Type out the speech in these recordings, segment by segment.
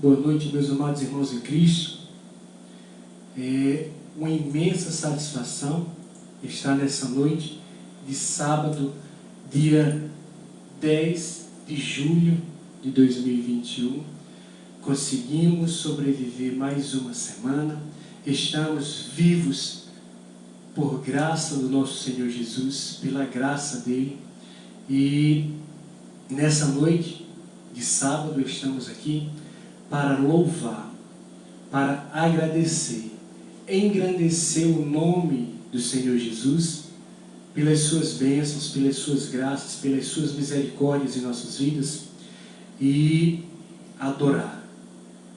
Boa noite, meus amados irmãos em Cristo. É uma imensa satisfação estar nessa noite de sábado, dia 10 de julho de 2021. Conseguimos sobreviver mais uma semana. Estamos vivos por graça do nosso Senhor Jesus, pela graça dele. E nessa noite de sábado estamos aqui para louvar, para agradecer, engrandecer o nome do Senhor Jesus pelas suas bênçãos, pelas suas graças, pelas suas misericórdias em nossas vidas e adorar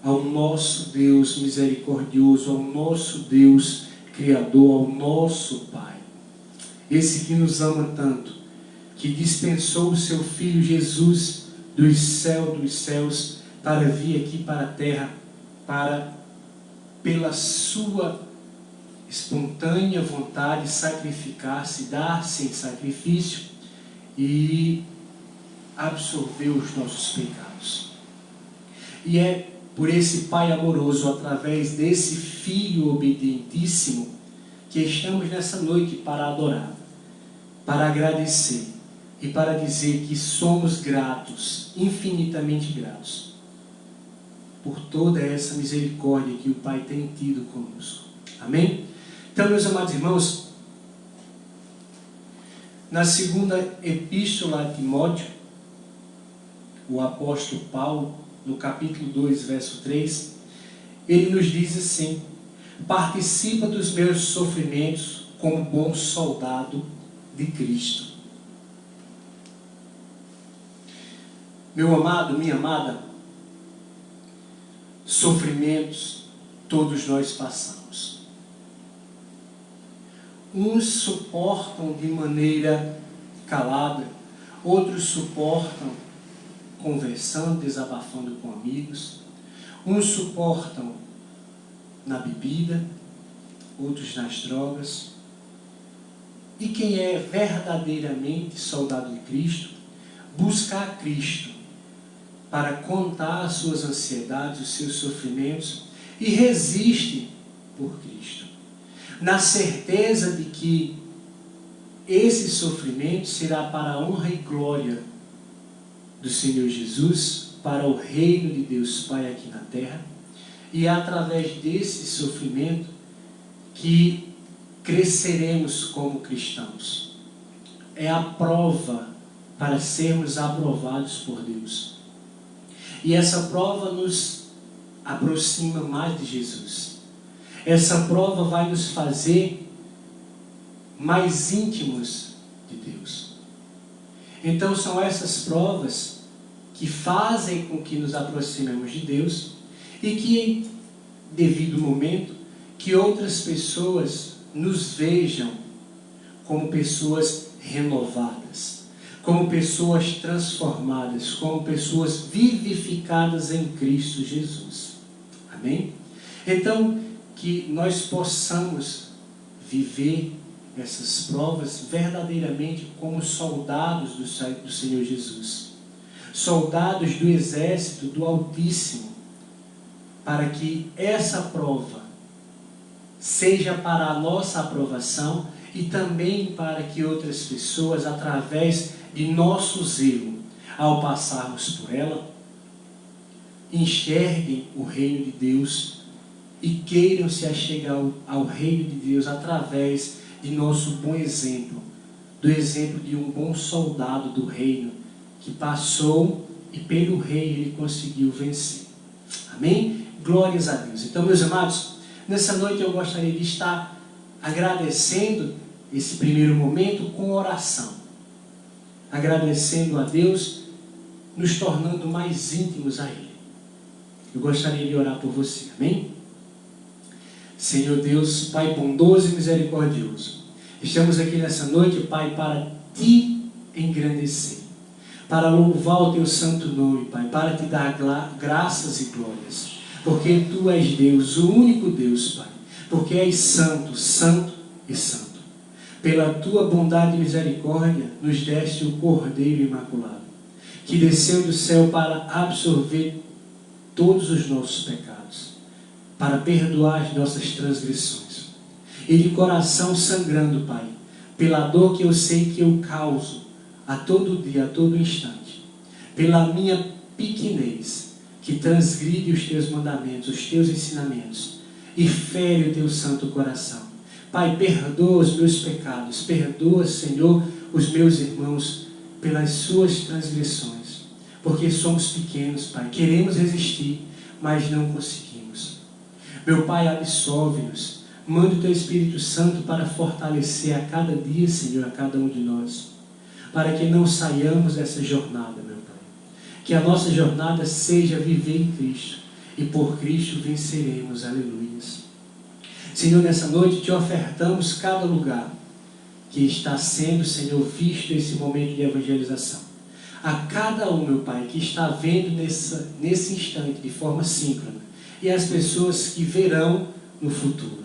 ao nosso Deus misericordioso, ao nosso Deus Criador, ao nosso Pai. Esse que nos ama tanto, que dispensou o seu Filho Jesus do céu dos céus para vir aqui para a terra, para, pela sua espontânea vontade, sacrificar-se, dar-se em sacrifício e absorver os nossos pecados. E é por esse Pai amoroso, através desse Filho obedientíssimo, que estamos nessa noite para adorar, para agradecer e para dizer que somos gratos, infinitamente gratos, por toda essa misericórdia que o Pai tem tido conosco. Amém? Então, meus amados irmãos, na segunda epístola a Timóteo, o apóstolo Paulo, no capítulo 2, verso 3, ele nos diz assim: participa dos meus sofrimentos como bom soldado de Cristo. Meu amado, minha amada, sofrimentos todos nós passamos. Uns suportam de maneira calada, outros suportam conversando, desabafando com amigos. Uns suportam na bebida, outros nas drogas. E quem é verdadeiramente soldado de Cristo, busca a Cristo para contar as suas ansiedades, os seus sofrimentos, e resiste por Cristo, na certeza de que esse sofrimento será para a honra e glória do Senhor Jesus, para o reino de Deus Pai aqui na terra, e é através desse sofrimento que cresceremos como cristãos. É a prova para sermos aprovados por Deus. E essa prova nos aproxima mais de Jesus. Essa prova vai nos fazer mais íntimos de Deus. Então são essas provas que fazem com que nos aproximemos de Deus e que, em devido momento, que outras pessoas nos vejam como pessoas renovadas, como pessoas transformadas, como pessoas vivificadas em Cristo Jesus. Amém? Então, que nós possamos viver essas provas verdadeiramente como soldados do Senhor Jesus, soldados do exército do Altíssimo, para que essa prova seja para a nossa aprovação e também para que outras pessoas, através de nosso zelo, ao passarmos por ela, enxerguem o reino de Deus e queiram se achegar ao reino de Deus através de nosso bom exemplo, do exemplo de um bom soldado do reino, que passou e pelo rei ele conseguiu vencer. Amém? Glórias a Deus. Então, meus amados, nessa noite eu gostaria de estar agradecendo esse primeiro momento com oração. Agradecendo a Deus, nos tornando mais íntimos a Ele. Eu gostaria de orar por você. Amém? Senhor Deus, Pai bondoso e misericordioso, estamos aqui nessa noite, Pai, para Te engrandecer, para louvar o Teu santo nome, Pai, para Te dar graças e glórias, porque Tu és Deus, o único Deus, Pai, porque és santo, santo e santo. Pela Tua bondade e misericórdia, nos deste o Cordeiro Imaculado, que desceu do céu para absorver todos os nossos pecados, para perdoar as nossas transgressões. E de coração sangrando, Pai, pela dor que eu sei que eu causo a todo dia, a todo instante, pela minha pequenez, que transgride os teus mandamentos, os teus ensinamentos, e fere o teu santo coração. Pai, perdoa os meus pecados, perdoa, Senhor, os meus irmãos, pelas suas transgressões, porque somos pequenos, Pai, queremos resistir, mas não conseguimos. Meu Pai, absolve-nos, manda o Teu Espírito Santo para fortalecer a cada dia, Senhor, a cada um de nós, para que não saiamos dessa jornada, meu Pai, que a nossa jornada seja viver em Cristo, e por Cristo venceremos, aleluias. Senhor, nessa noite Te ofertamos cada lugar que está sendo, Senhor, visto esse momento de evangelização. A cada um, meu Pai, que está vendo nesse instante de forma síncrona, e as pessoas que verão no futuro.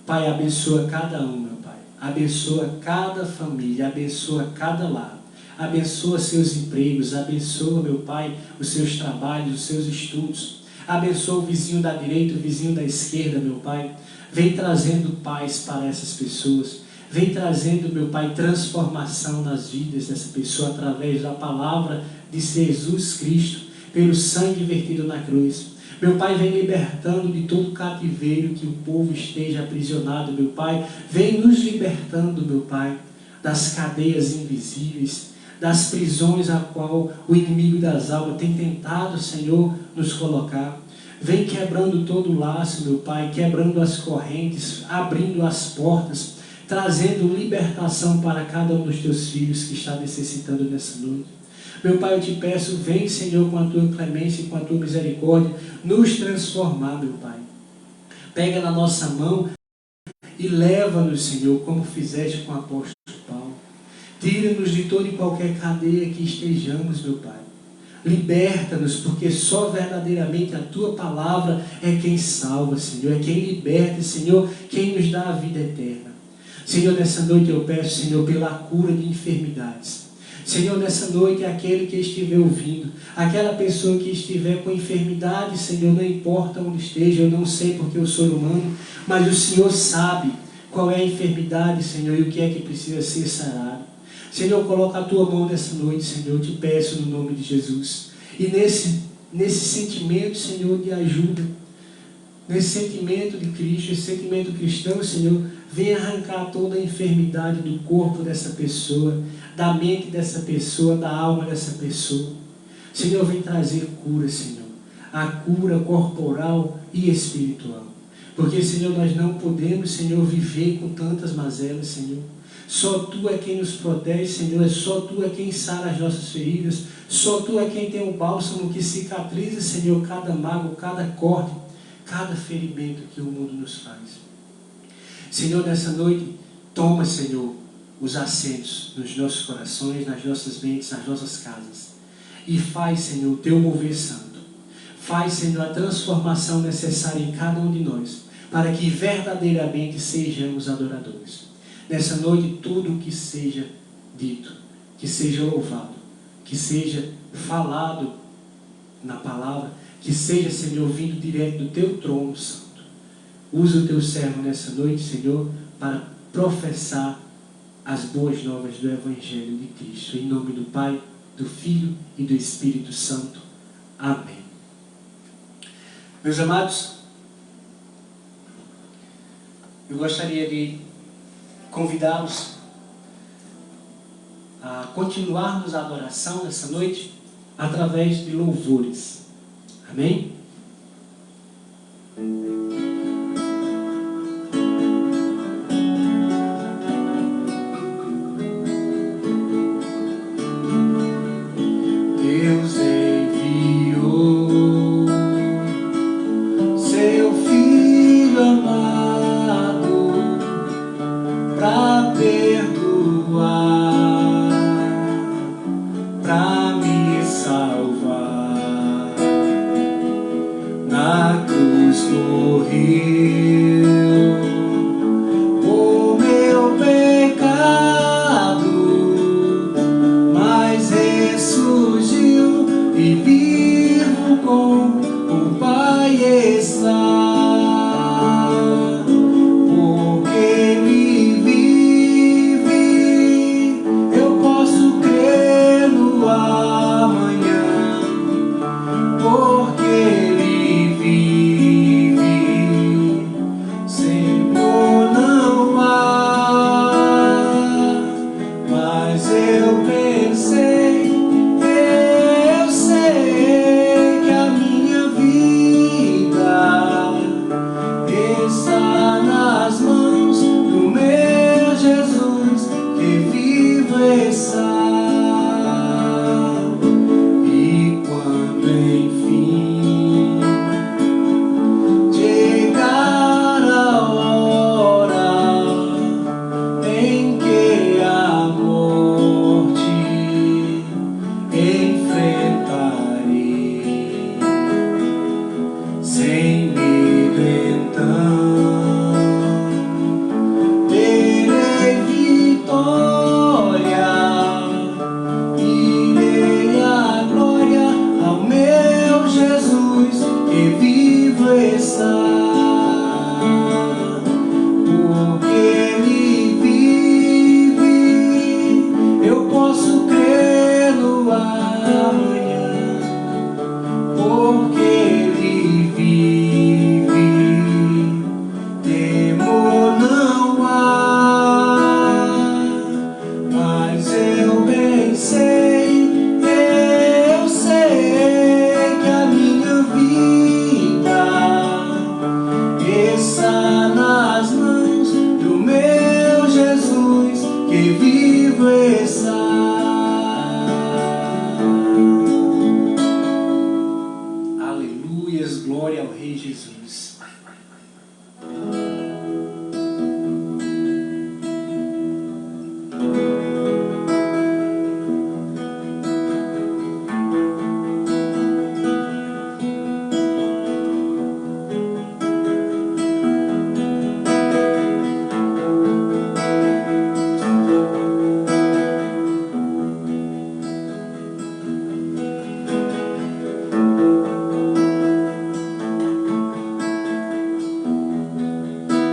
Pai, abençoa cada um, meu Pai. Abençoa cada família, abençoa cada lar. Abençoa seus empregos, abençoa, meu Pai, os seus trabalhos, os seus estudos. Abençoa o vizinho da direita, o vizinho da esquerda, meu Pai. Vem trazendo paz para essas pessoas. Vem trazendo, meu Pai, transformação nas vidas dessa pessoa através da palavra de Jesus Cristo, pelo sangue vertido na cruz. Meu Pai, vem libertando de todo cativeiro que o povo esteja aprisionado, meu Pai. Vem nos libertando, meu Pai, das cadeias invisíveis, das prisões a qual o inimigo das almas tem tentado, Senhor, nos colocar. Vem quebrando todo o laço, meu Pai, quebrando as correntes, abrindo as portas, trazendo libertação para cada um dos Teus filhos que está necessitando nessa noite. Meu Pai, eu Te peço, vem, Senhor, com a Tua clemência e com a Tua misericórdia, nos transformar, meu Pai. Pega na nossa mão e leva-nos, Senhor, como fizeste com o apóstolo Paulo. Tira-nos de toda e qualquer cadeia que estejamos, meu Pai. Liberta-nos, porque só verdadeiramente a Tua palavra é quem salva, Senhor, é quem liberta, Senhor, quem nos dá a vida eterna. Senhor, nessa noite eu peço, Senhor, pela cura de enfermidades. Senhor, nessa noite, aquele que estiver ouvindo, aquela pessoa que estiver com enfermidade, Senhor, não importa onde esteja, eu não sei porque eu sou humano, mas o Senhor sabe qual é a enfermidade, Senhor, e o que é que precisa ser sarado. Senhor, coloca a Tua mão nessa noite, Senhor, eu Te peço no nome de Jesus. E nesse sentimento, Senhor, de ajuda, nesse sentimento de Cristo, esse sentimento cristão, Senhor, vem arrancar toda a enfermidade do corpo dessa pessoa, da mente dessa pessoa, da alma dessa pessoa. Senhor, vem trazer cura, Senhor, a cura corporal e espiritual. Porque, Senhor, nós não podemos, Senhor, viver com tantas mazelas, Senhor. Só Tu é quem nos protege, Senhor, só Tu é quem sara as nossas feridas, só Tu é quem tem o bálsamo que cicatriza, Senhor, cada mágoa, cada corte, cada ferimento que o mundo nos faz. Senhor, nessa noite, toma, Senhor, os assentos nos nossos corações, nas nossas mentes, nas nossas casas. E faz, Senhor, o Teu mover santo. Faz, Senhor, a transformação necessária em cada um de nós, para que verdadeiramente sejamos adoradores. Nessa noite, tudo o que seja dito, que seja louvado, que seja falado na palavra, que seja, Senhor, vindo direto do Teu trono santo. Usa o Teu servo nessa noite, Senhor, para professar as boas novas do Evangelho de Cristo. Em nome do Pai, do Filho e do Espírito Santo. Amém. Meus amados, eu gostaria de convidá-los a continuarmos a adoração nessa noite através de louvores. Amém? Deus enviou Seu Filho amado para perdoar, para me salvar. e quando enfim chegar a hora em que a morte enfrentarei, sem medo então terei vitória, irei a glória ao meu Jesus que vivo está, porque Ele vive, eu posso crer no amanhã, porque Ele vive, temor não há, mas eu bem sei que a minha vida está nas mãos do meu Jesus que vivo está. Aleluias, glória ao Rei Jesus.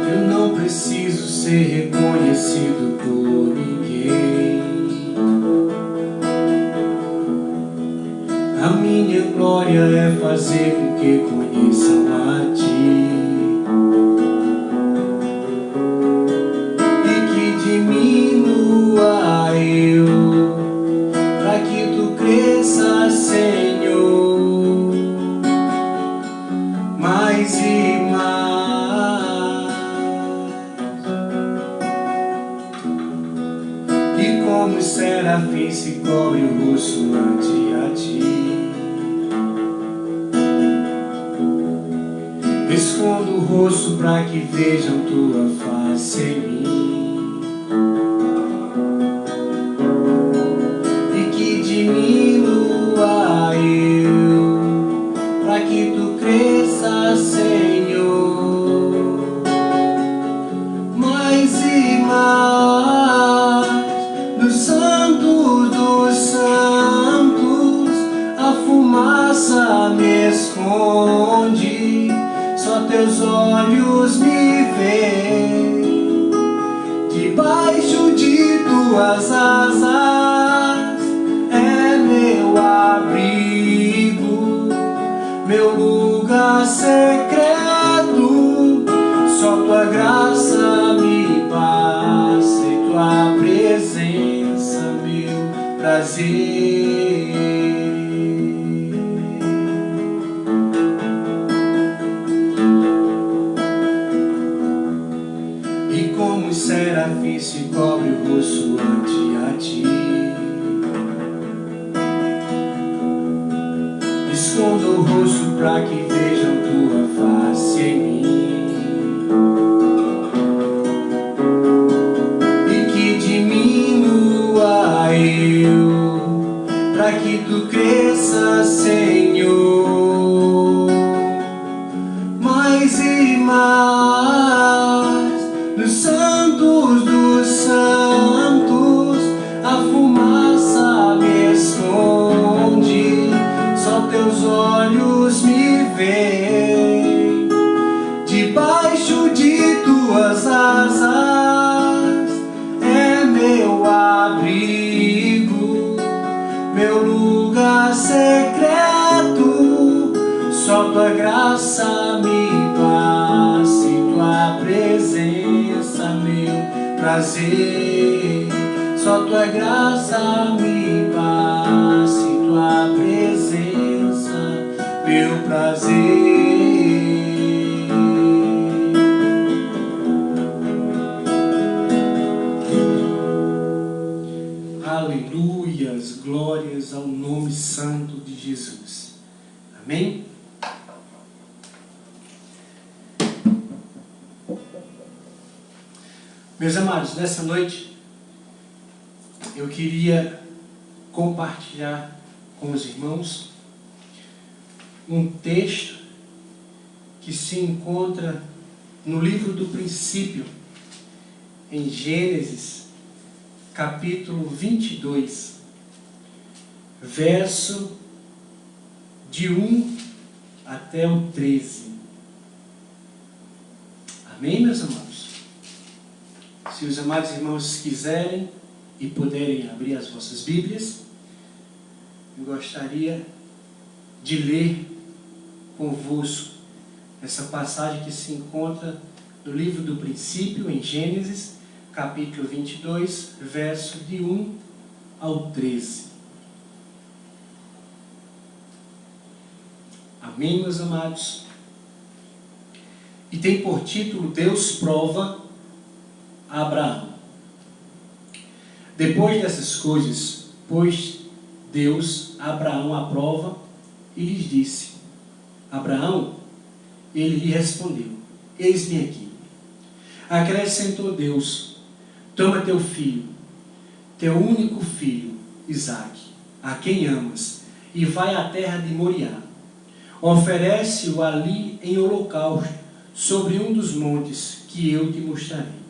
Eu não preciso ser reconhecido por ninguém. A minha glória é fazer com que conheçam a Ti, e que diminua eu, para que Tu cresças, Senhor, mais e mais. E como os serafins se cobre o rosto ante a Ti, escondo o rosto para que vejam Tua face em mim, e que diminua eu, para que Tu cresças, Senhor, mais e mais. Dos santos dos santos a fumaça me esconde, só Teus olhos me veem, debaixo de Tuas asas é meu abrigo, meu lugar secreto, só Tua graça me basta e Tua presença meu prazer. E como os serafins se cobre o rosto ante a Ti, escondo o rosto para que vejam Tua face em mim, e que diminua eu, para que Tu cresças, Senhor, mais e mais. Dos santos dos santos a fumaça me esconde, só Teus olhos me veem, debaixo de Tuas asas é meu abrigo, meu lugar secreto, só Tua graça me basta e Tua presença meu prazer, só Tua graça me basta e Tua presença meu prazer. Aleluias, glórias ao nome santo de Jesus. Amém? Meus amados, nessa noite eu queria compartilhar com os irmãos um texto que se encontra no livro do princípio, em Gênesis, capítulo 22, verso de 1 até o 13. Amém, meus amados? Se os amados irmãos quiserem e puderem abrir as vossas Bíblias, eu gostaria de ler convosco essa passagem que se encontra no livro do princípio, em Gênesis, capítulo 22, verso de 1 ao 13. Amém, meus amados? E tem por título: Deus prova a Abraão. Depois dessas coisas, pôs Deus a Abraão à prova e lhes disse: Abraão, ele lhe respondeu: Eis-me aqui. Acrescentou Deus: Toma teu filho, teu único filho, Isaque, a quem amas, e vai à terra de Moriá. Oferece-o ali em holocausto, sobre um dos montes que eu te mostrarei.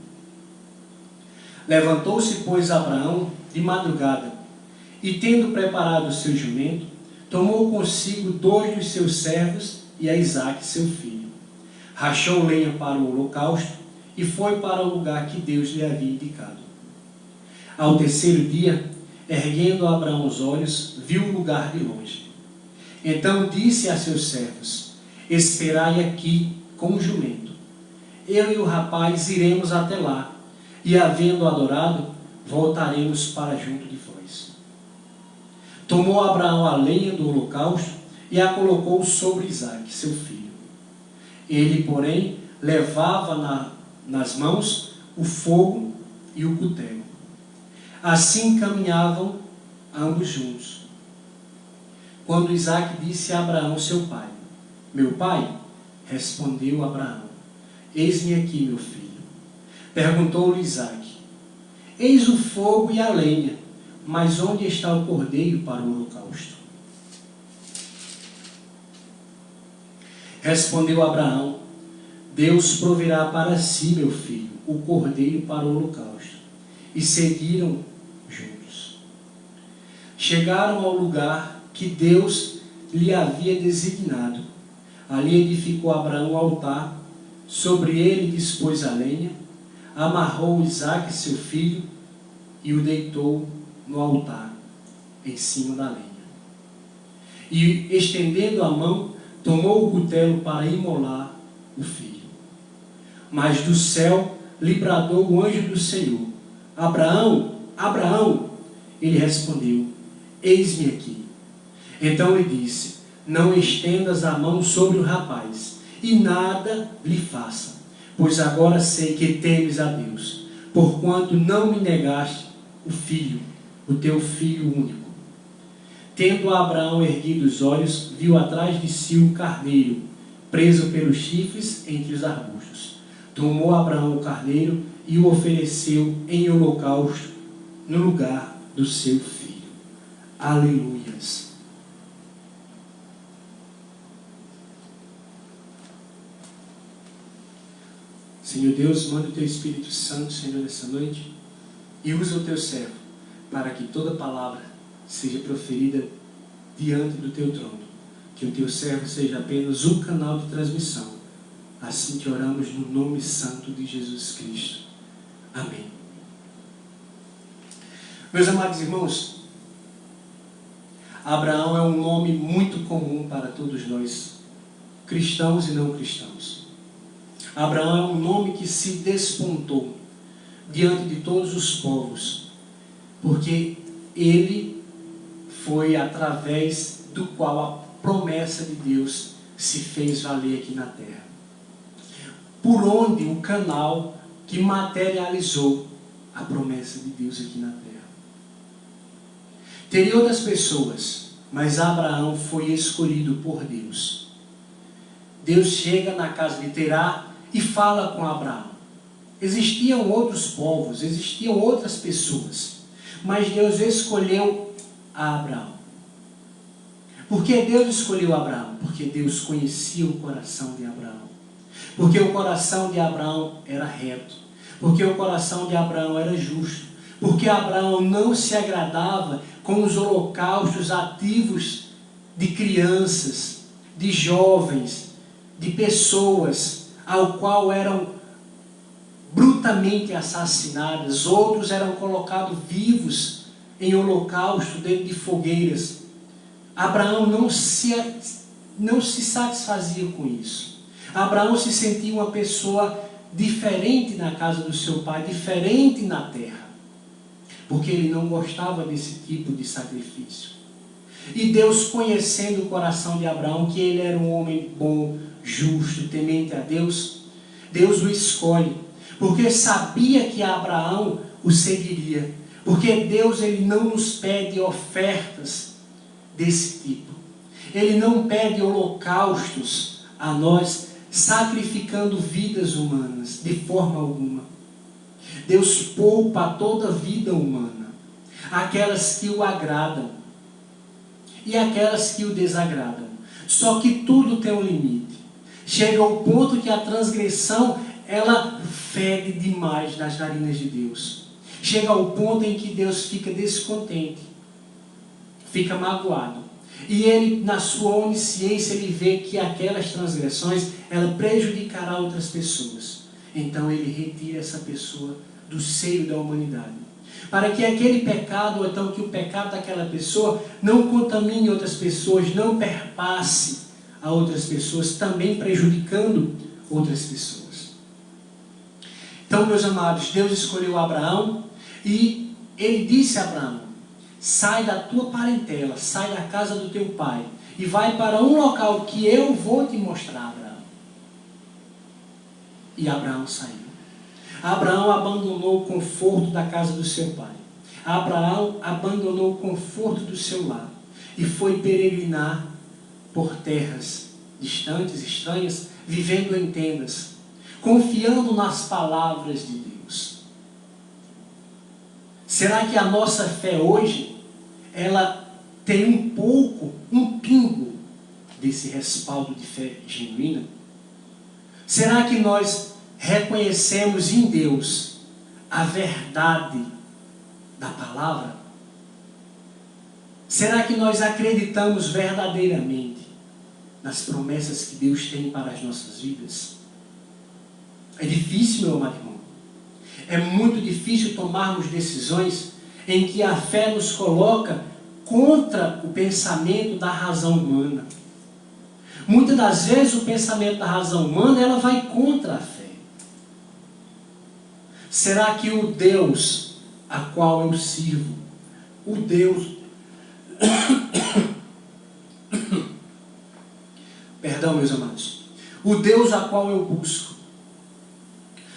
Levantou-se, pois, Abraão de madrugada, e tendo preparado o seu jumento, tomou consigo 2 dos seus servos e a Isaque, seu filho. Rachou lenha para o holocausto e foi para o lugar que Deus lhe havia indicado. Ao terceiro dia, erguendo Abraão os olhos, viu o lugar de longe. Então disse a seus servos: Esperai aqui com o jumento. Eu e o rapaz iremos até lá, e havendo adorado, voltaremos para junto de vós. Tomou Abraão a lenha do holocausto e a colocou sobre Isaque, seu filho. Ele, porém, levava nas mãos o fogo e o cutelo. Assim caminhavam ambos juntos. Quando Isaque disse a Abraão, seu pai: Meu pai? Respondeu Abraão: Eis-me aqui, meu filho. Perguntou-lhe Isaque: Eis o fogo e a lenha, mas onde está o cordeiro para o holocausto? Respondeu Abraão: Deus proverá para si, meu filho, o cordeiro para o holocausto. E seguiram juntos. Chegaram ao lugar que Deus lhe havia designado. Ali edificou Abraão um altar, sobre ele dispôs a lenha, amarrou Isaque, seu filho, e o deitou no altar, em cima da lenha. E, estendendo a mão, tomou o cutelo para imolar o filho. Mas do céu lhe bradou o anjo do Senhor: Abraão, Abraão! Ele respondeu: Eis-me aqui. Então lhe disse: Não estendas a mão sobre o rapaz, e nada lhe faça, pois agora sei que temes a Deus, porquanto não me negaste o filho, o teu filho único. Tendo Abraão erguido os olhos, viu atrás de si um carneiro, preso pelos chifres entre os arbustos. Tomou Abraão o carneiro e o ofereceu em holocausto no lugar do seu filho. Aleluias. Senhor Deus, manda o teu Espírito Santo, Senhor, nessa noite, e usa o teu servo para que toda palavra seja proferida diante do teu trono. Que o teu servo seja apenas um canal de transmissão. Assim que oramos no nome santo de Jesus Cristo. Amém. Meus amados irmãos, Abraão é um nome muito comum para todos nós, cristãos e não cristãos. Abraão é um nome que se despontou diante de todos os povos, porque ele foi através do qual a promessa de Deus se fez valer aqui na terra. Por onde o canal que materializou a promessa de Deus aqui na terra. Teria outras pessoas, mas Abraão foi escolhido por Deus. Deus chega na casa de Terá e fala com Abraão. Existiam outros povos, existiam outras pessoas, mas Deus escolheu Abraão. Por que Deus escolheu Abraão? Porque Deus conhecia o coração de Abraão. Porque o coração de Abraão era reto. Porque o coração de Abraão era justo. Porque Abraão não se agradava com os holocaustos ativos de crianças, de jovens, de pessoas, ao qual eram brutamente assassinadas. Outros eram colocados vivos em holocausto dentro de fogueiras. Abraão não se satisfazia com isso. Abraão se sentia uma pessoa diferente na casa do seu pai, diferente na terra, porque ele não gostava desse tipo de sacrifício. E Deus, conhecendo o coração de Abraão, que ele era um homem bom, justo, temente a Deus, Deus o escolhe, porque sabia que Abraão o seguiria. Porque Deus, ele não nos pede ofertas desse tipo. Ele não pede holocaustos a nós, sacrificando vidas humanas, de forma alguma. Deus poupa toda vida humana, aquelas que o agradam e aquelas que o desagradam. Só que tudo tem um limite. Chega ao ponto que a transgressão, ela fede demais nas narinas de Deus. Chega ao ponto em que Deus fica descontente, fica magoado. E ele, na sua onisciência, ele vê que aquelas transgressões, ela prejudicará outras pessoas. Então ele retira essa pessoa do seio da humanidade, para que aquele pecado, ou então que o pecado daquela pessoa não contamine outras pessoas, não perpasse a outras pessoas, também prejudicando outras pessoas. Então, meus amados, Deus escolheu Abraão e ele disse a Abraão: sai da tua parentela, sai da casa do teu pai e vai para um local que eu vou te mostrar, Abraão. E Abraão saiu. Abraão abandonou o conforto da casa do seu pai. Abraão abandonou o conforto do seu lar e foi peregrinar por terras distantes, estranhas, vivendo em tendas, confiando nas palavras de Deus. Será que a nossa fé hoje, ela tem um pingo desse respaldo de fé genuína? Será que nós reconhecemos em Deus a verdade da palavra? Será que nós acreditamos verdadeiramente nas promessas que Deus tem para as nossas vidas? É difícil, meu amado irmão. É muito difícil tomarmos decisões em que a fé nos coloca contra o pensamento da razão humana. Muitas das vezes o pensamento da razão humana, ela vai contra a fé. Será que o Deus a qual eu sirvo, o Deus perdão, meus amados, o Deus a qual eu busco,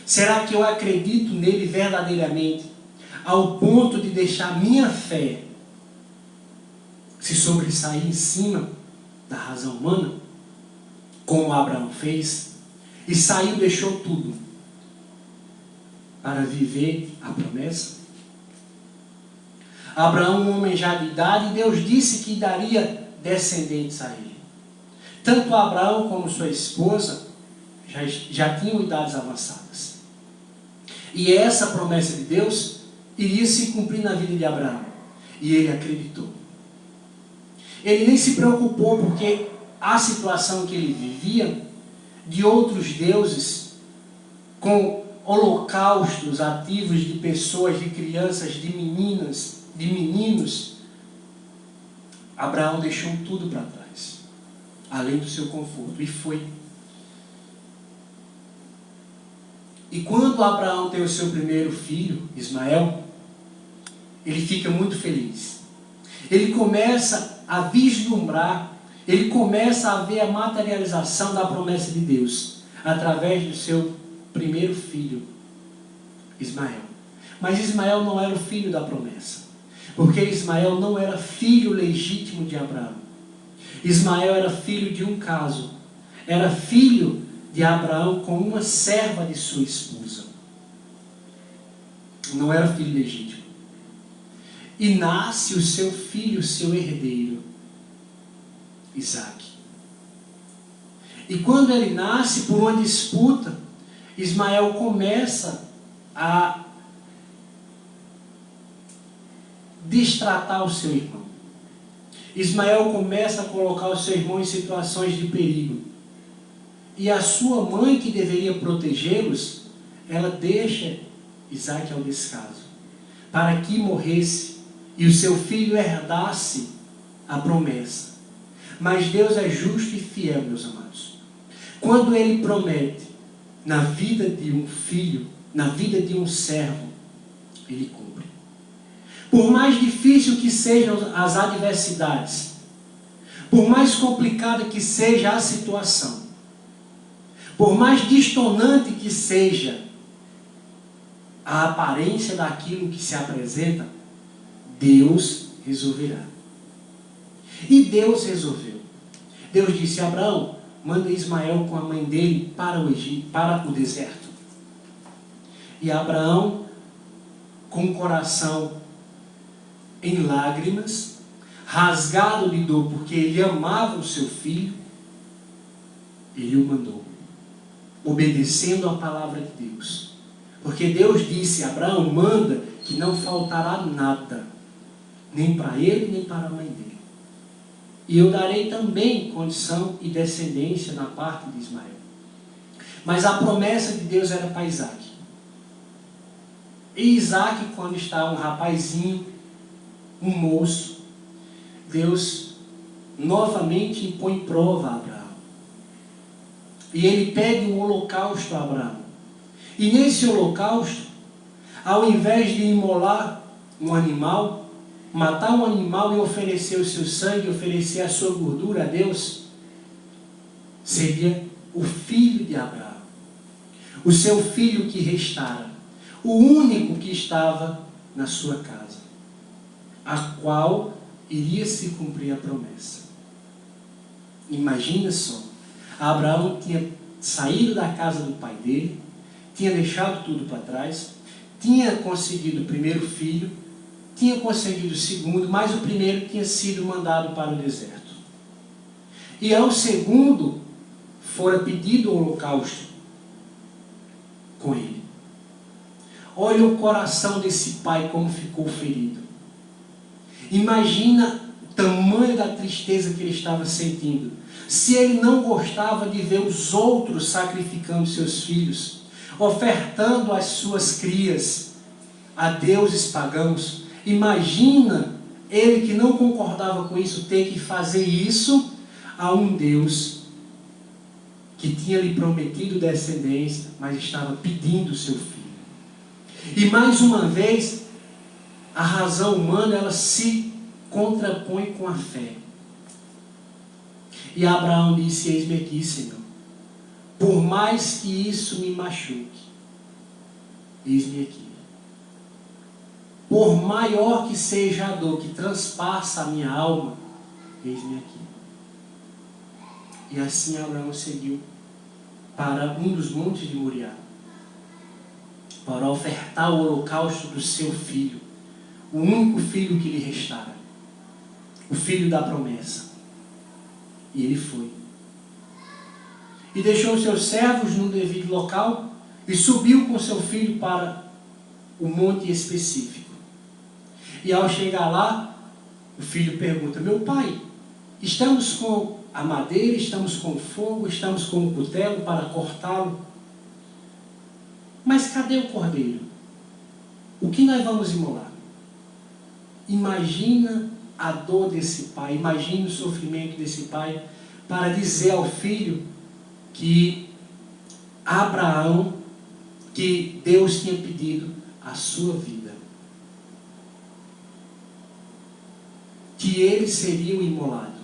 será que eu acredito nele verdadeiramente, ao ponto de deixar minha fé se sobressair em cima da razão humana, como Abraão fez, e saiu, deixou tudo para viver a promessa? Abraão, um homem já de idade, Deus disse que daria descendentes a ele. Tanto Abraão como sua esposa já tinham idades avançadas. E essa promessa de Deus iria se cumprir na vida de Abraão. E ele acreditou. Ele nem se preocupou, porque a situação que ele vivia, de outros deuses, com holocaustos ativos de pessoas, de crianças, de meninas, de meninos, Abraão deixou tudo para trás, além do seu conforto, e foi. E quando Abraão tem o seu primeiro filho, Ismael, ele fica muito feliz. Ele começa a vislumbrar, ele começa a ver a materialização da promessa de Deus, através do seu primeiro filho, Ismael. Mas Ismael não era o filho da promessa. Porque Ismael não era filho legítimo de Abraão. Ismael era filho de um caso. Era filho de Abraão com uma serva de sua esposa. Não era filho legítimo. E nasce o seu filho, o seu herdeiro, Isaque. E quando ele nasce, por uma disputa, Ismael começa a destratar o seu irmão. Ismael começa a colocar o seu irmão em situações de perigo. E a sua mãe, que deveria protegê-los, ela deixa Isaque ao descaso, para que morresse e o seu filho herdasse a promessa. Mas Deus é justo e fiel, meus amados. Quando Ele promete na vida de um filho, na vida de um servo, Ele cumpre. Por mais difícil que sejam as adversidades, por mais complicada que seja a situação, por mais distonante que seja a aparência daquilo que se apresenta, Deus resolverá. E Deus resolveu. Deus disse a Abraão: manda Ismael com a mãe dele para o Egito, para o deserto. E Abraão, com o coração em lágrimas, rasgado de dor, porque ele amava o seu filho, ele o mandou, obedecendo a palavra de Deus. Porque Deus disse a Abraão: manda, que não faltará nada, nem para ele, nem para a mãe dele. E eu darei também condição e descendência na parte de Ismael. Mas a promessa de Deus era para Isaque. E Isaque, quando está um rapazinho, um moço, Deus novamente põe prova a Abraão. E ele pede um holocausto a Abraão. E nesse holocausto, ao invés de imolar um animal, matar um animal e oferecer o seu sangue, oferecer a sua gordura a Deus, seria o filho de Abraão, o seu filho que restara, o único que estava na sua casa, a qual iria se cumprir a promessa. Imagina só, Abraão tinha saído da casa do pai dele, tinha deixado tudo para trás, tinha conseguido o primeiro filho, tinha conseguido o segundo, mas o primeiro tinha sido mandado para o deserto. E ao segundo, fora pedido o holocausto com ele. Olha o coração desse pai como ficou ferido. Imagina o tamanho da tristeza que ele estava sentindo. Se ele não gostava de ver os outros sacrificando seus filhos, ofertando as suas crias a deuses pagãos, imagina ele que não concordava com isso ter que fazer isso a um Deus que tinha lhe prometido descendência, mas estava pedindo seu filho. E mais uma vez, a razão humana, ela se contrapõe com a fé. E Abraão disse: eis-me aqui, Senhor. Por mais que isso me machuque, eis-me aqui. Por maior que seja a dor que transpassa a minha alma, eis-me aqui. E assim Abraão seguiu para um dos montes de Moriá, para ofertar o holocausto do seu filho, o único filho que lhe restara, o filho da promessa. E ele foi. E deixou seus servos no devido local e subiu com seu filho para o monte específico. E ao chegar lá, o filho pergunta: meu pai, estamos com a madeira, estamos com o fogo, estamos com o cutelo para cortá-lo, mas cadê o cordeiro? O que nós vamos imolar? Imagina a dor desse pai, imagina o sofrimento desse pai, para dizer ao filho que Abraão, que Deus tinha pedido a sua vida, que ele seria o imolado.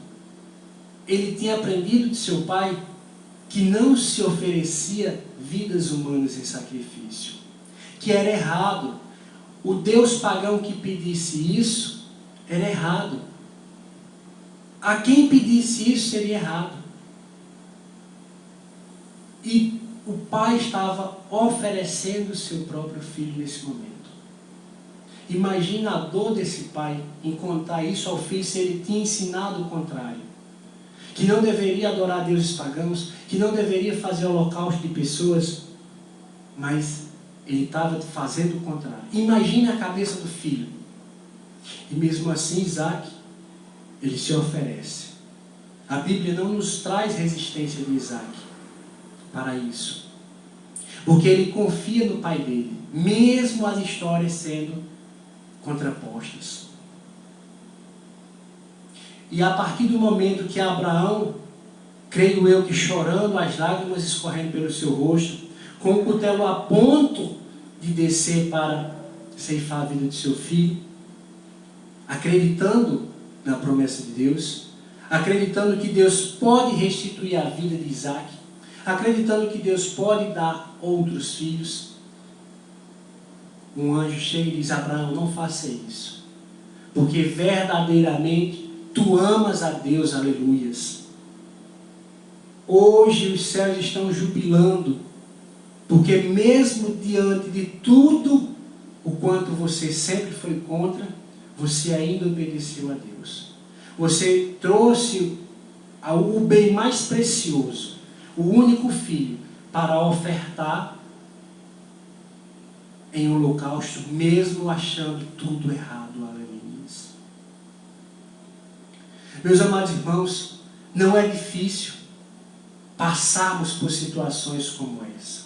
Ele tinha aprendido de seu pai que não se oferecia vidas humanas em sacrifício, que era errado o Deus pagão que pedisse isso era errado. A quem pedisse isso seria errado. E o pai estava oferecendo o seu próprio filho nesse momento. Imagina a dor desse pai em contar isso ao filho se ele tinha ensinado o contrário. Que não deveria adorar deuses pagãos, que não deveria fazer holocausto de pessoas, mas ele estava fazendo o contrário. Imagina a cabeça do filho. E mesmo assim Isaac, ele se oferece. A Bíblia não nos traz resistência de Isaac para isso. Porque ele confia no pai dele, mesmo as histórias sendo contrapostas. E a partir do momento que Abraão, creio eu que chorando, as lágrimas escorrendo pelo seu rosto, com o cutelo a ponto de descer para ceifar a vida de seu filho, acreditando na promessa de Deus, acreditando que Deus pode restituir a vida de Isaac, acreditando que Deus pode dar outros filhos, um anjo chega e diz: Abraão, não faça isso, porque verdadeiramente tu amas a Deus, aleluias. Hoje os céus estão jubilando, porque mesmo diante de tudo o quanto você sempre foi contra, você ainda obedeceu a Deus. Você trouxe o bem mais precioso, o único filho, para ofertar em holocausto, mesmo achando tudo errado, aleluia. Meus amados irmãos, não é difícil passarmos por situações como essa.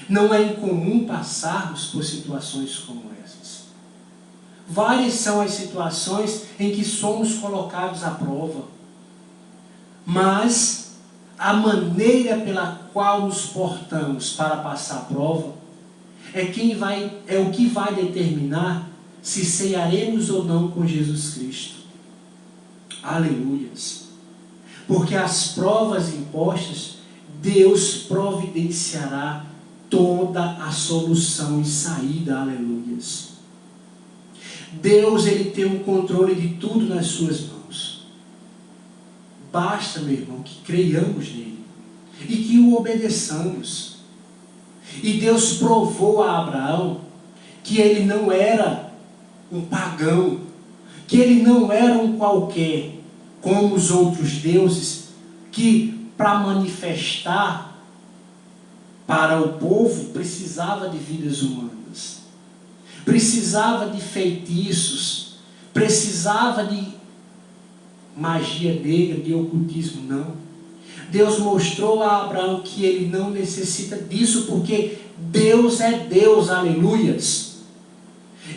Não é incomum passarmos por situações como essas. Várias são as situações em que somos colocados à prova. Mas a maneira pela qual nos portamos para passar a prova é o que vai determinar se cearemos ou não com Jesus Cristo. Aleluias. Porque as provas impostas, Deus providenciará toda a solução e saída. Aleluias. Deus, ele tem o controle de tudo nas suas mãos. Basta, meu irmão, que creiamos nele e que o obedeçamos. E Deus provou a Abraão que ele não era um pagão, que ele não era um qualquer, como os outros deuses, que para manifestar para o povo precisava de vidas humanas, precisava de feitiços, precisava de magia negra, de ocultismo. Não. Deus mostrou a Abraão que ele não necessita disso, porque Deus é Deus, aleluias.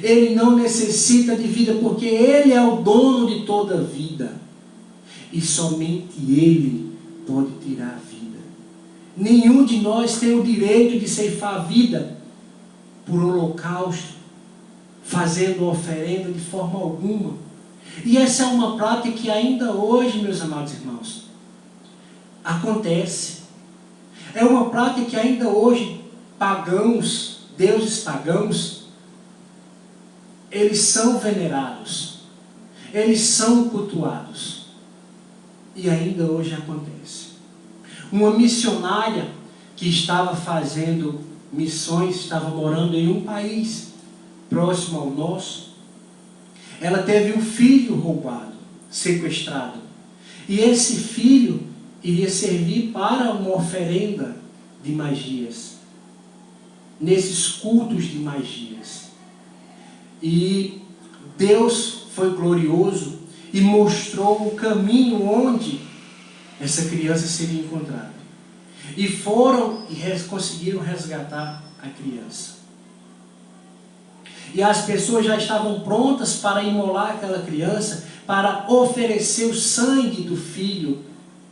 Ele não necessita de vida, porque Ele é o dono de toda a vida. E somente Ele pode tirar a vida. Nenhum de nós tem o direito de ceifar a vida por holocausto, fazendo oferenda de forma alguma. E essa é uma prática que ainda hoje, meus amados irmãos, acontece. É uma prática que ainda hoje pagãos, deuses pagãos, eles são venerados, eles são cultuados. E ainda hoje acontece. Uma missionária que estava fazendo missões, estava morando em um país próximo ao nosso, ela teve um filho roubado, sequestrado. E esse filho iria servir para uma oferenda de magias, nesses cultos de magias. E Deus foi glorioso e mostrou o caminho onde essa criança seria encontrada. E foram e conseguiram resgatar a criança. E as pessoas já estavam prontas para imolar aquela criança, para oferecer o sangue do filho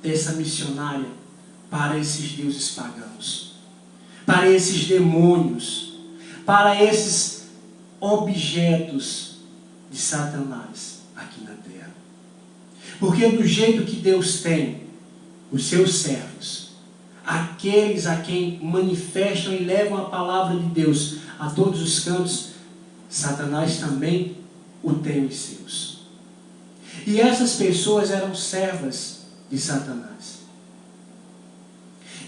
dessa missionária para esses deuses pagãos, para esses demônios, para esses objetos de Satanás aqui na terra. Porque do jeito que Deus tem os seus servos, aqueles a quem manifestam e levam a palavra de Deus a todos os cantos, Satanás também o tem os seus. E essas pessoas eram servas de Satanás.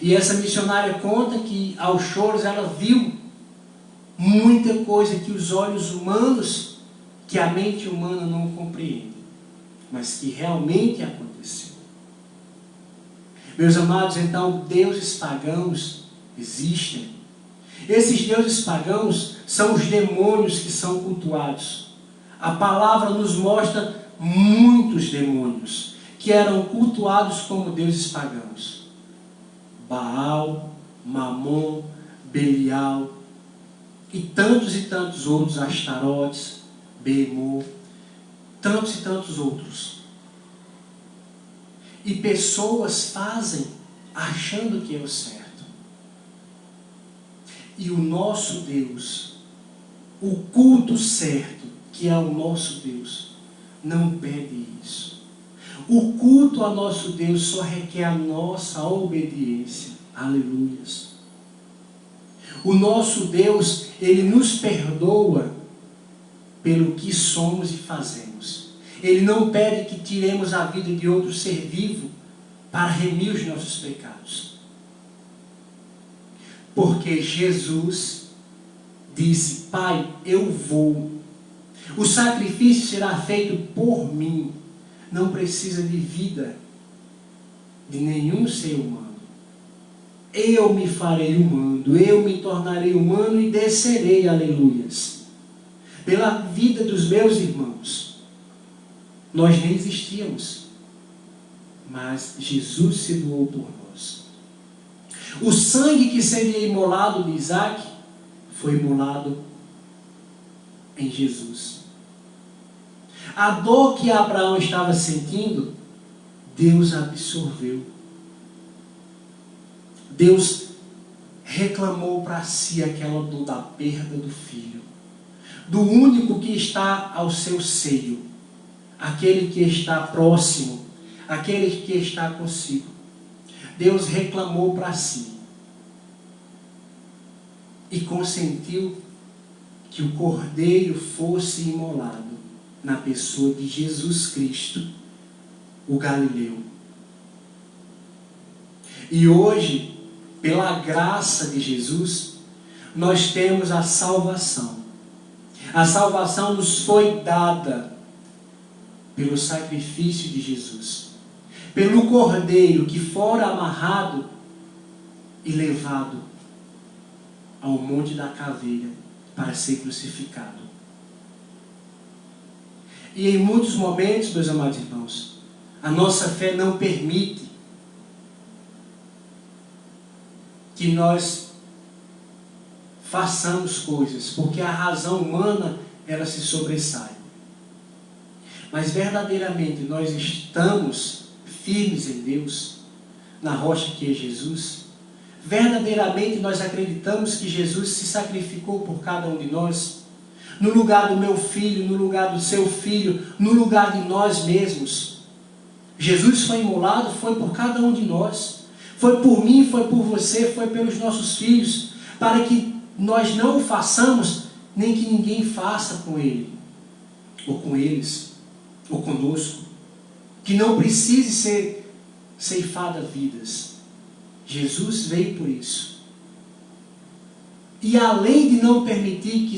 E essa missionária conta que aos choros ela viu muita coisa que os olhos humanos, que a mente humana não compreende, mas que realmente aconteceu. Meus amados, então, deuses pagãos existem. Esses deuses pagãos são os demônios que são cultuados. A palavra nos mostra muitos demônios que eram cultuados como deuses pagãos. Baal, Mamon, Belial e tantos outros, Astarotes, Beemor, tantos e tantos outros. E pessoas fazem achando que é o certo. E o nosso Deus, o culto certo, que é o nosso Deus, não pede isso. O culto a nosso Deus só requer a nossa obediência. Aleluias. O nosso Deus, Ele nos perdoa pelo que somos e fazemos. Ele não pede que tiremos a vida de outro ser vivo para remir os nossos pecados. Porque Jesus disse: Pai, eu vou. O sacrifício será feito por mim. Não precisa de vida de nenhum ser humano. Eu me farei humano, eu me tornarei humano e descerei, aleluias, pela vida dos meus irmãos. Nós nem existíamos, mas Jesus se doou por nós. O sangue que seria imolado de Isaac foi imolado em Jesus. A dor que Abraão estava sentindo, Deus absorveu. Deus reclamou para si aquela dor da perda do filho, do único que está ao seu seio, aquele que está próximo, aquele que está consigo. Deus reclamou para si e consentiu que o cordeiro fosse imolado na pessoa de Jesus Cristo, o Galileu. E hoje, pela graça de Jesus, nós temos a salvação. A salvação nos foi dada pelo sacrifício de Jesus, pelo cordeiro que fora amarrado e levado ao monte da caveira para ser crucificado. E em muitos momentos, meus amados irmãos, a nossa fé não permite que nós façamos coisas, porque a razão humana, ela se sobressai. Mas verdadeiramente nós estamos firmes em Deus, na rocha que é Jesus. Verdadeiramente nós acreditamos que Jesus se sacrificou por cada um de nós, no lugar do meu filho, no lugar do seu filho, no lugar de nós mesmos. Jesus foi imolado, foi por cada um de nós. Foi por mim, foi por você, foi pelos nossos filhos, para que nós não o façamos, nem que ninguém faça com ele, ou com eles, ou conosco. Que não precise ser ceifada vidas. Jesus veio por isso. E além de não permitir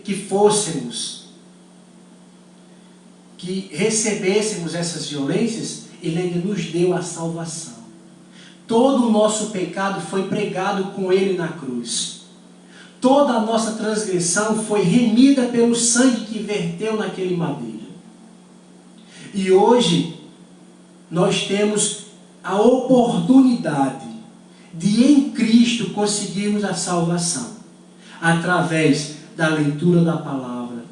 que fôssemos, que recebêssemos essas violências, Ele ainda nos deu a salvação. Todo o nosso pecado foi pregado com Ele na cruz. Toda a nossa transgressão foi remida pelo sangue que verteu naquele madeiro. E hoje, nós temos a oportunidade de em Cristo conseguirmos a salvação. Através da leitura da palavra,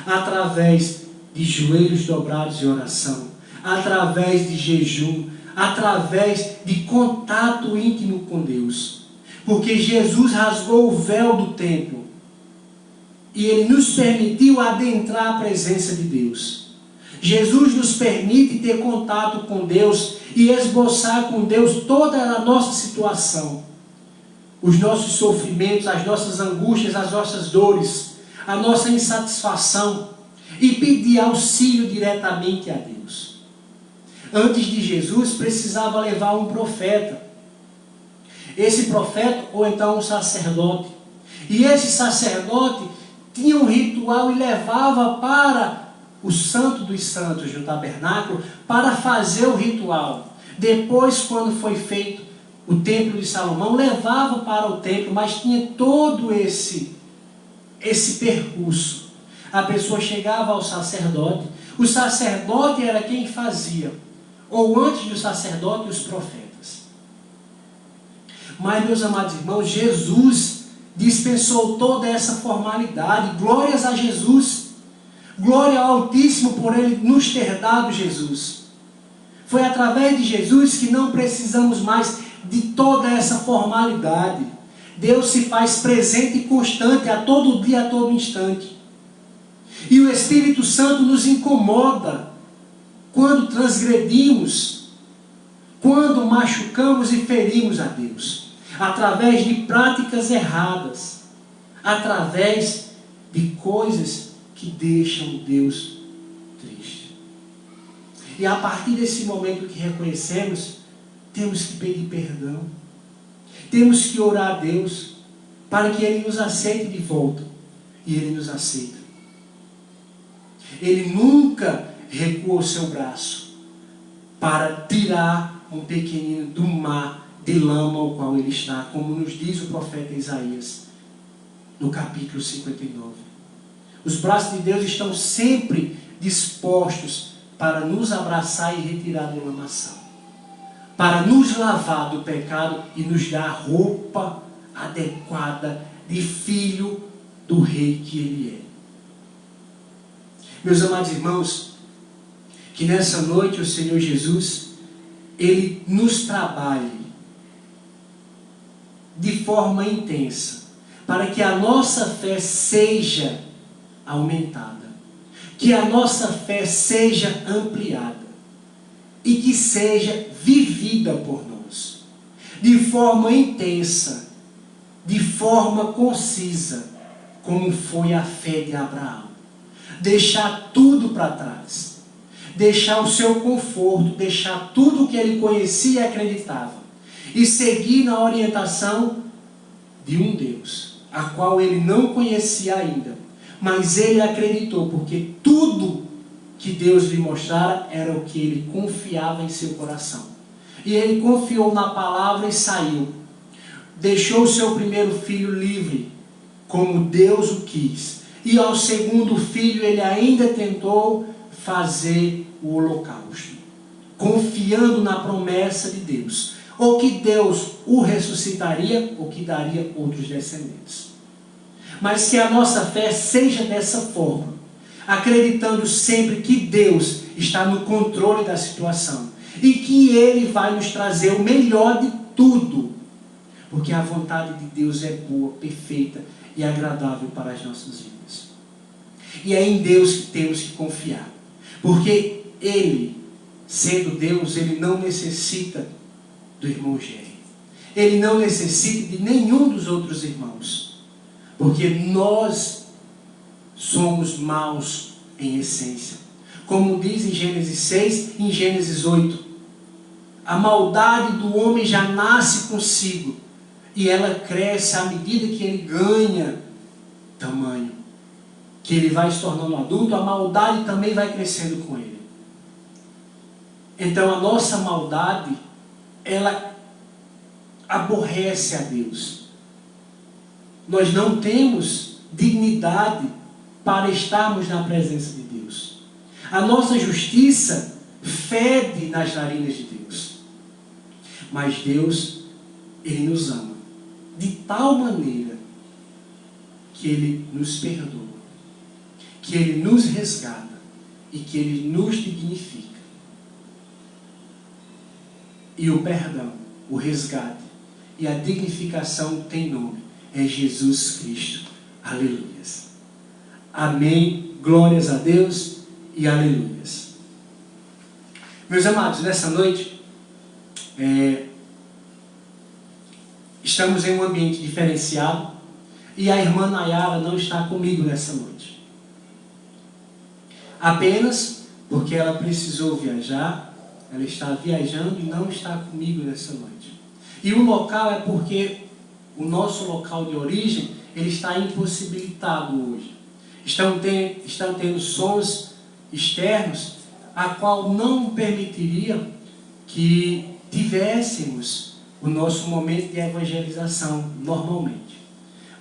através de joelhos dobrados em oração, através de jejum, através de contato íntimo com Deus. Porque Jesus rasgou o véu do templo e Ele nos permitiu adentrar a presença de Deus. Jesus nos permite ter contato com Deus e esboçar com Deus toda a nossa situação. Os nossos sofrimentos, as nossas angústias, as nossas dores, a nossa insatisfação e pedir auxílio diretamente a Deus. Antes de Jesus, precisava levar um profeta. Esse profeta, ou então um sacerdote. E esse sacerdote tinha um ritual e levava para o Santo dos Santos, no tabernáculo, para fazer o ritual. Depois, quando foi feito o templo de Salomão, levava para o templo, mas tinha todo esse percurso. A pessoa chegava ao sacerdote, o sacerdote era quem fazia, ou antes do sacerdote, os profetas. Mas, meus amados irmãos, Jesus dispensou toda essa formalidade. Glórias a Jesus. Glória ao Altíssimo por Ele nos ter dado Jesus. Foi através de Jesus que não precisamos mais de toda essa formalidade. Deus se faz presente e constante a todo dia, a todo instante. E o Espírito Santo nos incomoda quando transgredimos, quando machucamos e ferimos a Deus, através de práticas erradas, através de coisas que deixam Deus triste. E a partir desse momento que reconhecemos, temos que pedir perdão. Temos que orar a Deus para que Ele nos aceite de volta. E Ele nos aceita. Ele nunca recua o seu braço para tirar um pequenino do mar de lama ao qual ele está, como nos diz o profeta Isaías, no capítulo 59. Os braços de Deus estão sempre dispostos para nos abraçar e retirar do lamaçal, para nos lavar do pecado e nos dar a roupa adequada de filho do Rei que Ele é. Meus amados irmãos, que nessa noite o Senhor Jesus, Ele nos trabalhe de forma intensa, para que a nossa fé seja aumentada, que a nossa fé seja ampliada e que seja vivida por nós, de forma intensa, de forma concisa, como foi a fé de Abraão. Deixar tudo para trás, deixar o seu conforto, deixar tudo o que ele conhecia e acreditava, e seguir na orientação de um Deus, a qual ele não conhecia ainda, mas ele acreditou, porque tudo que Deus lhe mostrara era o que ele confiava em seu coração. E ele confiou na palavra e saiu. Deixou o seu primeiro filho livre, como Deus o quis. E ao segundo filho ele ainda tentou fazer o holocausto, confiando na promessa de Deus, ou que Deus o ressuscitaria, ou que daria outros descendentes. Mas que a nossa fé seja dessa forma, acreditando sempre que Deus está no controle da situação e que Ele vai nos trazer o melhor de tudo, porque a vontade de Deus é boa, perfeita e agradável para as nossas vidas. E é em Deus que temos que confiar, porque Ele, sendo Deus, Ele não necessita do irmão gêmeo, Ele não necessita de nenhum dos outros irmãos, porque nós somos maus em essência. Como diz em Gênesis 6, em Gênesis 8, a maldade do homem já nasce consigo, e ela cresce à medida que ele ganha tamanho, que ele vai se tornando adulto, a maldade também vai crescendo com ele. Então a nossa maldade, ela aborrece a Deus. Nós não temos dignidade para estarmos na presença de Deus. A nossa justiça fede nas narinas de Deus. Mas Deus, Ele nos ama de tal maneira que Ele nos perdoa, que Ele nos resgata e que Ele nos dignifica. E o perdão, o resgate e a dignificação tem nome, é Jesus Cristo. Aleluias. Amém. Glórias a Deus e aleluias. Meus amados, nessa noite, estamos em um ambiente diferenciado e a irmã Nayara não está comigo nessa noite. Apenas porque ela precisou viajar, ela está viajando e não está comigo nessa noite. E o local é porque o nosso local de origem, ele está impossibilitado hoje. Estão tendo sons externos, a qual não permitiria que tivéssemos o nosso momento de evangelização normalmente.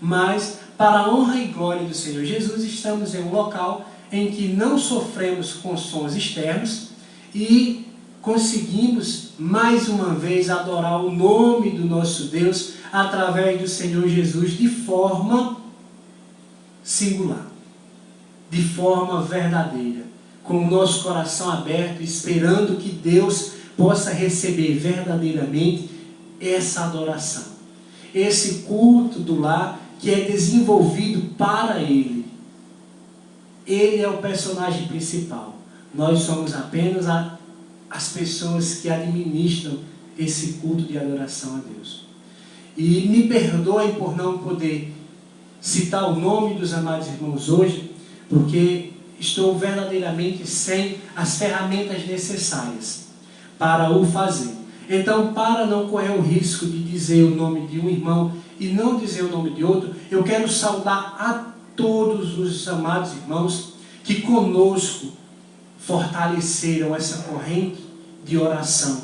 Mas, para a honra e glória do Senhor Jesus, estamos em um local em que não sofremos com sons externos e conseguimos, mais uma vez, adorar o nome do nosso Deus através do Senhor Jesus de forma singular, de forma verdadeira, com o nosso coração aberto, esperando que Deus possa receber verdadeiramente essa adoração, esse culto do lar que é desenvolvido para Ele. Ele é o personagem principal. Nós somos apenas as pessoas que administram esse culto de adoração a Deus. E me perdoem por não poder citar o nome dos amados irmãos hoje, porque estou verdadeiramente sem as ferramentas necessárias para o fazer. Então, para não correr o risco de dizer o nome de um irmão e não dizer o nome de outro, eu quero saudar a todos os amados irmãos que conosco fortaleceram essa corrente de oração,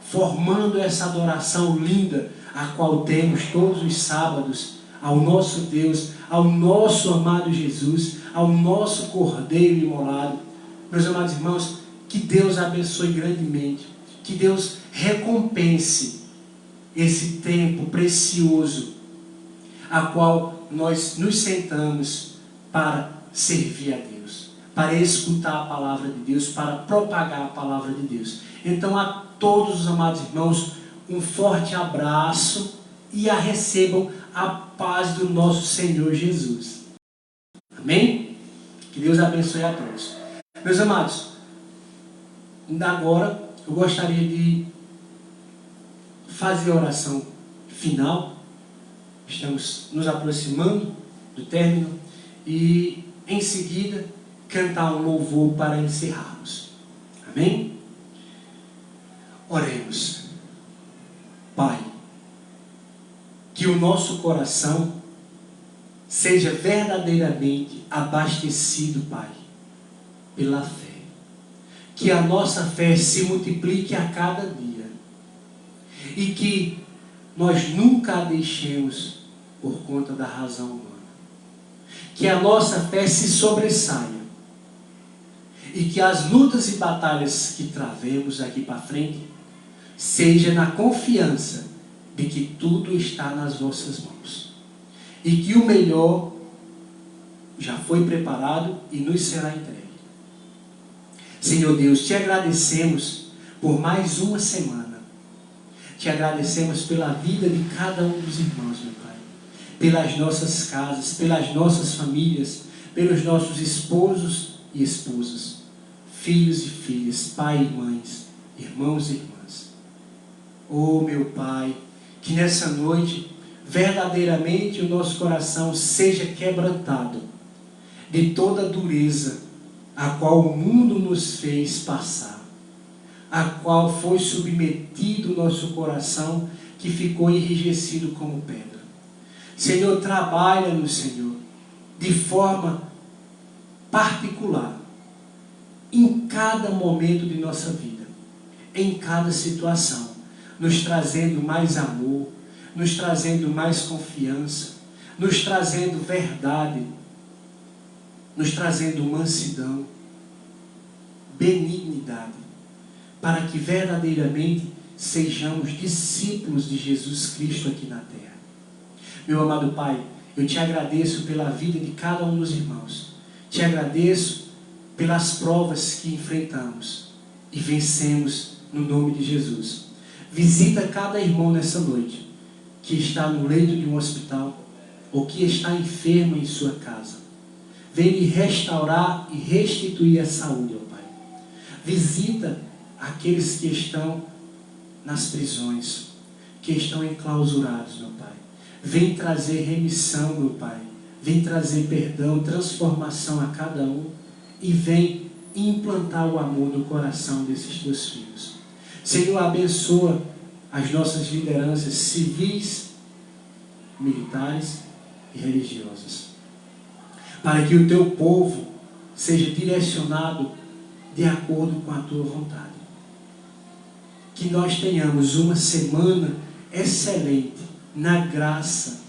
formando essa adoração linda, a qual temos todos os sábados, ao nosso Deus, ao nosso amado Jesus, ao nosso Cordeiro imolado. Meus amados irmãos, que Deus abençoe grandemente, que Deus recompense esse tempo precioso, a qual nós nos sentamos para servir a Deus, para escutar a palavra de Deus, para propagar a palavra de Deus. Então, a todos os amados irmãos, um forte abraço e a recebam a paz do nosso Senhor Jesus. Amém? Que Deus abençoe a todos. Meus amados, agora eu gostaria de fazer a oração final. Estamos nos aproximando do término e em seguida cantar um louvor para encerrarmos. Amém? Oremos. Pai, que o nosso coração seja verdadeiramente abastecido, Pai, pela fé. Que a nossa fé se multiplique a cada dia e que nós nunca a deixemos por conta da razão humana. Que a nossa fé se sobressaia e que as lutas e batalhas que travemos daqui para frente seja na confiança de que tudo está nas vossas mãos e que o melhor já foi preparado e nos será entregue. Senhor Deus, te agradecemos por mais uma semana. Te agradecemos pela vida de cada um dos irmãos, meu Pai. Pelas nossas casas, pelas nossas famílias, pelos nossos esposos e esposas, filhos e filhas, pai e mães, irmãos e irmãs. Oh, meu Pai, que nessa noite, verdadeiramente o nosso coração seja quebrantado de toda dureza a qual o mundo nos fez passar, a qual foi submetido o nosso coração, que ficou enrijecido como pedra. Senhor, trabalha-nos, Senhor, de forma particular, em cada momento de nossa vida, em cada situação, nos trazendo mais amor, nos trazendo mais confiança, nos trazendo verdade, nos trazendo mansidão, benignidade, para que verdadeiramente sejamos discípulos de Jesus Cristo aqui na terra. Meu amado Pai, eu te agradeço pela vida de cada um dos irmãos. Te agradeço pelas provas que enfrentamos e vencemos no nome de Jesus. Visita cada irmão nessa noite que está no leito de um hospital ou que está enfermo em sua casa. Vem lhe restaurar e restituir a saúde, ó Pai. Visita aqueles que estão nas prisões, que estão enclausurados, meu Pai. Vem trazer remissão, meu Pai. Vem trazer perdão, transformação a cada um. E vem implantar o amor no coração desses teus filhos. Senhor, abençoa as nossas lideranças civis, militares e religiosas, para que o teu povo seja direcionado de acordo com a tua vontade. Que nós tenhamos uma semana excelente na graça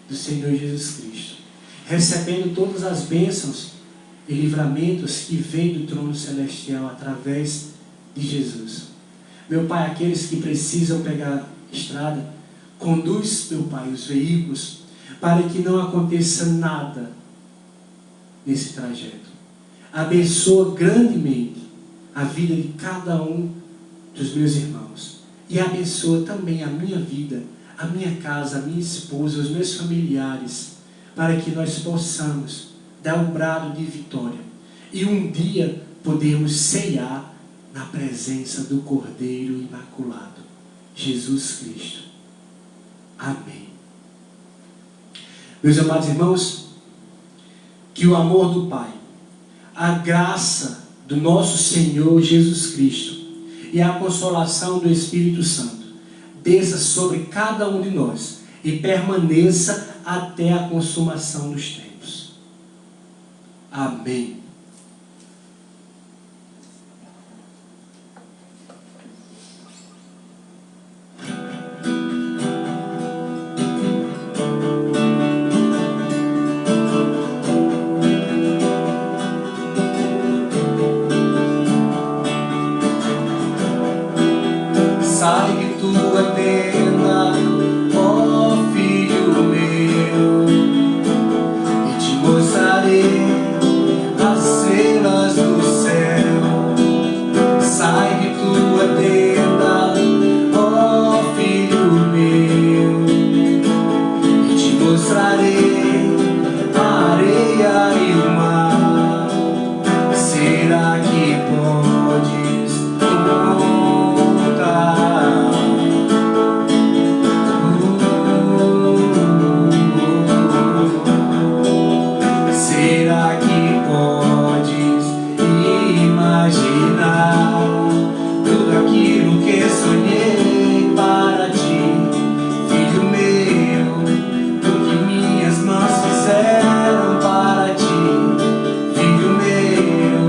do Senhor Jesus Cristo, recebendo todas as bênçãos e livramentos que vêm do trono celestial através de Jesus. Meu Pai, aqueles que precisam pegar estrada, conduz, meu Pai, os veículos, para que não aconteça nada nesse trajeto. Abençoa grandemente a vida de cada um dos meus irmãos. E abençoa também a minha vida, a minha casa, a minha esposa, os meus familiares, para que nós possamos dar um brado de vitória. E um dia podermos ceiar na presença do Cordeiro Imaculado, Jesus Cristo. Amém. Meus amados irmãos, que o amor do Pai, a graça do nosso Senhor Jesus Cristo e a consolação do Espírito Santo desça sobre cada um de nós e permaneça até a consumação dos tempos. Amém. Sai de tua tenda, ó filho meu, e te mostrarei as estrelas do céu. Sai de tua tenda, ó filho meu, e te mostrarei a areia e o mar. Será que podes contar? Será que podes imaginar tudo aquilo que sonhei para ti, filho meu? O que minhas mãos fizeram para ti, filho meu?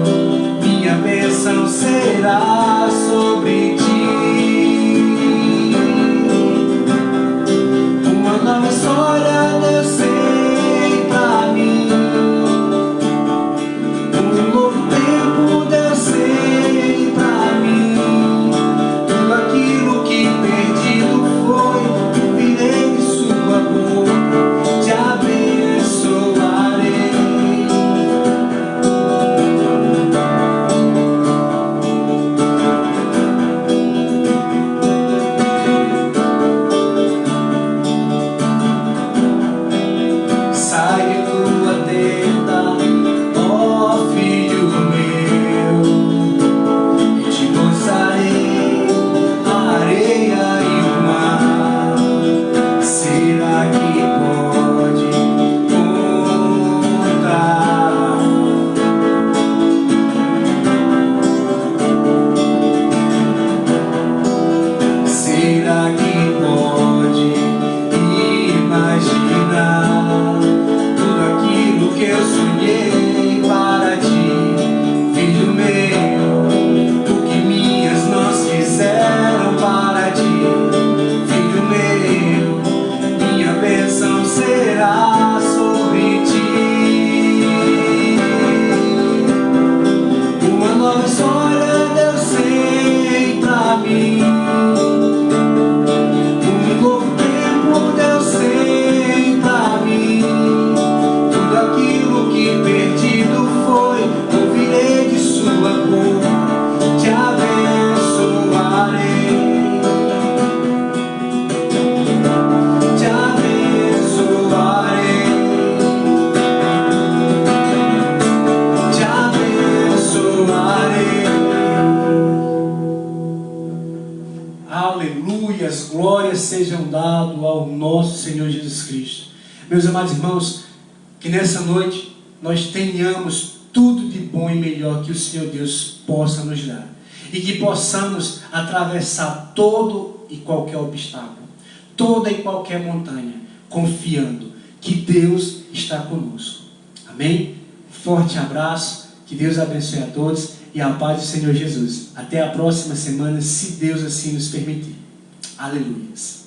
Minha bênção será sobre ti. Uma nova história Deus tem pra mim. Um novo tempo Deus tem pra mim. Tudo aquilo que perdido foi, virei de sua boca, te abençoarei. Sai de tua tenda, ó filho meu, e te mostrarei a areia e o mar. Será que pode contar? Será que pode imaginar tudo aquilo que eu sonhei para ti, filho meu? O que minhas mãos fizeram para ti, filho meu? Minha bênção será sobre ti. Uma nova história Deus tem pra mim. Um novo tempo Deus tem pra mim. Tudo aquilo que perdido foi, ouvirei de sua boca, te abençoarei. Te abençoarei. Te abençoarei. glórias sejam dadas ao nosso Senhor Jesus Cristo. Meus amados irmãos, que nessa noite nós tenhamos tudo de bom e melhor que o Senhor Deus possa nos dar. E que possamos atravessar todo e qualquer obstáculo, toda e qualquer montanha, confiando que Deus está conosco. Amém? Forte abraço, que Deus abençoe a todos e a paz do Senhor Jesus. Até a próxima semana, se Deus assim nos permitir. Aleluia.